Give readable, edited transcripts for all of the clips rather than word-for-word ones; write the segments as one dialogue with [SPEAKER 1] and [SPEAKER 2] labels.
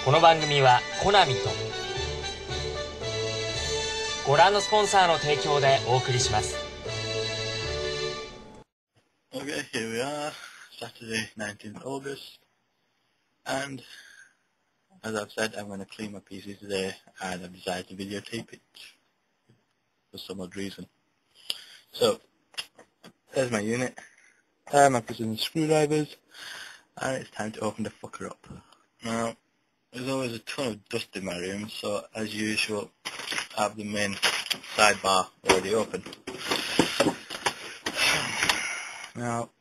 [SPEAKER 1] この番組はコナミとご覧のスポンサーの提供でお送りします。
[SPEAKER 2] Okay, here we are, Saturday 19th August, and as I've said, I'm going to clean my PC today, and I've decided to videotape it for some odd reason. So, there's my unit, my precision screwdrivers, and it's time to open the fucker up. Now, there's always a ton of dust in my room, so as usual, I have the main sidebar already open. Now,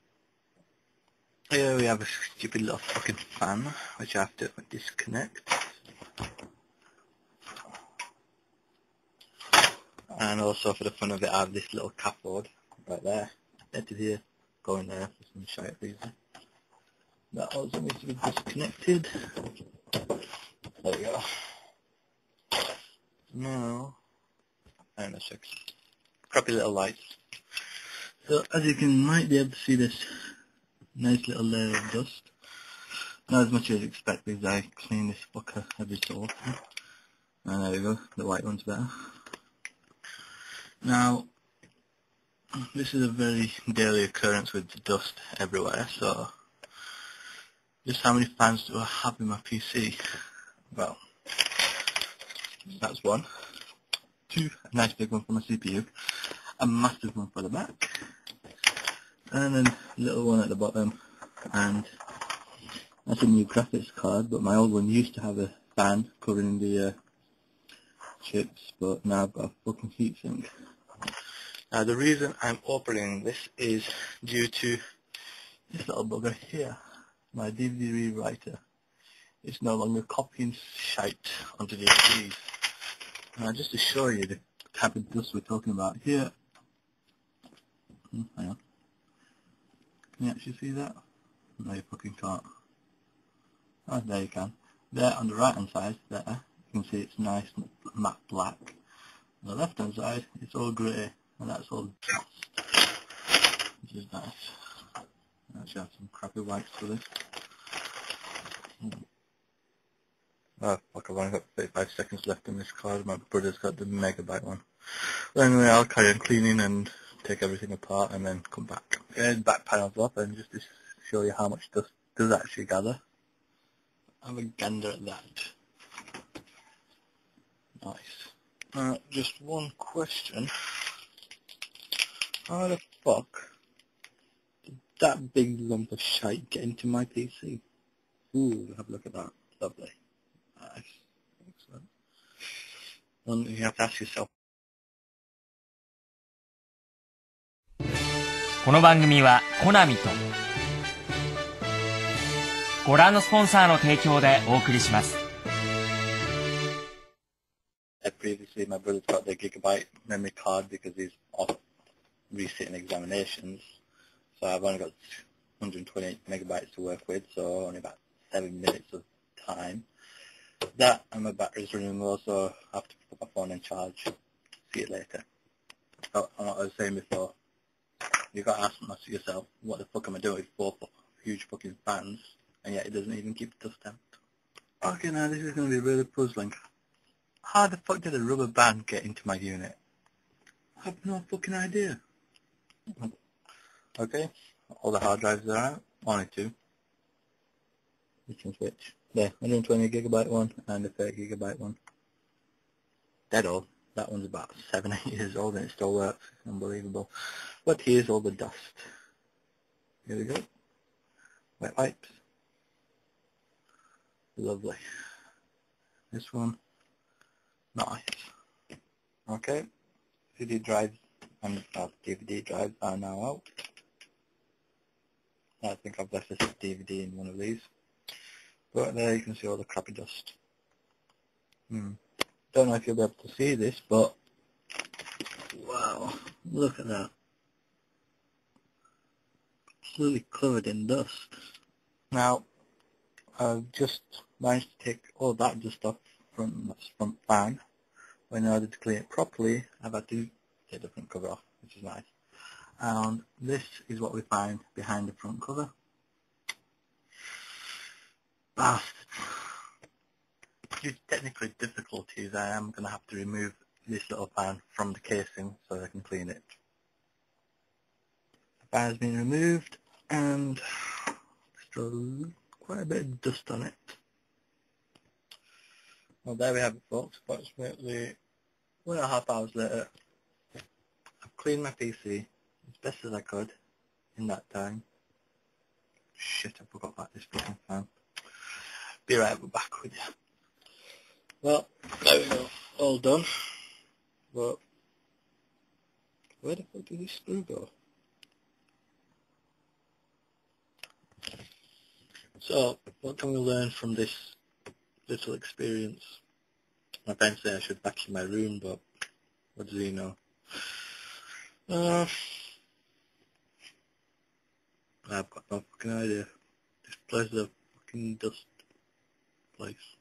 [SPEAKER 2] here we have a stupid little fucking fan, which I have to disconnect. And also, for the fun of it, I have this little cathode right there, connected here, going there for some shite reason. That also needs to be disconnected. There we go. Now, hang on a sec. Crappy little lights. So, as you might be able to see this nice little layer of dust. Not as much as expected, because I clean this fucker every so often. And there we go, the white one's better. Now, this is a very daily occurrence with dust everywhere, so just how many fans do I have in my PC? Well, that's one. Two, a nice big one for my CPU. A massive one for the back. And then a little one at the bottom. And that's a new graphics card, but my old one used to have a fan covering the chips, but now I've got a fucking heatsink. Now the reason I'm opening this is due to this little bugger here. My DVD rewriter is no longer copying shite onto DVDs. Now just to show you the type of dust we're talking about here. Hang on. Can you actually see that? No, you fucking can't. Oh, there you can. There on the right hand side, there, you can see it's nice matte black. On the left hand side, it's all grey, and that's all dust, which is nice. I actually have some crappy whites for this. Oh fuck, I've only got 35 seconds left in this card. My brother's got the megabyte one. Well, anyway, I'll carry on cleaning and take everything apart and then come back. Okay, back panels off, and just to show you how much dust does actually gather. Have a gander at that. Nice. Just one question. How the fuck did that big lump of shite get into my PC? Ooh, have a look at that. Lovely. Nice. Excellent. And you have to ask yourself.
[SPEAKER 1] この番組はコナミとご覧のスポンサーの提供でお送りします。
[SPEAKER 2] Previously, my brother's got the gigabyte memory card because he's off resitting examinations. So I've only got 128 megabytes to work with, so only about 7 minutes of time. That and my battery's running low, so I have to put my phone in charge. See it later. So, and what I was saying before, you've got to ask yourself, what the fuck am I doing with 4 huge fucking fans, and yet it doesn't even keep the dust out? Okay, now this is going to be really puzzling. How the fuck did a rubber band get into my unit? I have no fucking idea. Okay, all the hard drives are out. Only 2. Which one's which? Yeah, 120 gigabyte one and a 30 gigabyte one. Dead old. That one's about 7-8 years old and it still works. It's unbelievable. But here's all the dust. Here we go. Wet wipes. Lovely. This one. Nice. Okay. CD drives and DVD drives are now out. I think I've left a DVD in one of these. But there you can see all the crappy dust. Don't know if you'll be able to see this, but wow, look at that. Completely covered in dust. Now, I've just managed to take all that dust off from the front fan. But in order to clean it properly, I've had to take the front cover off, which is nice. And this is what we find behind the front cover. Bastard. due to technical difficulties, I am going to have to remove this little fan from the casing so I can clean it. The fan has been removed and still quite a bit of dust on it. Well, there we have it, folks. Approximately 1.5 hours later, I've cleaned my PC as best as I could in that time. Shit, I forgot about this fucking fan. Be right back with you. Well, there we go. All done. But where the fuck did this screw go? So, what can we learn from this little experience? My friend said I should vacuum my room, but what does he know? I've got no fucking idea. This place is a fucking dust place.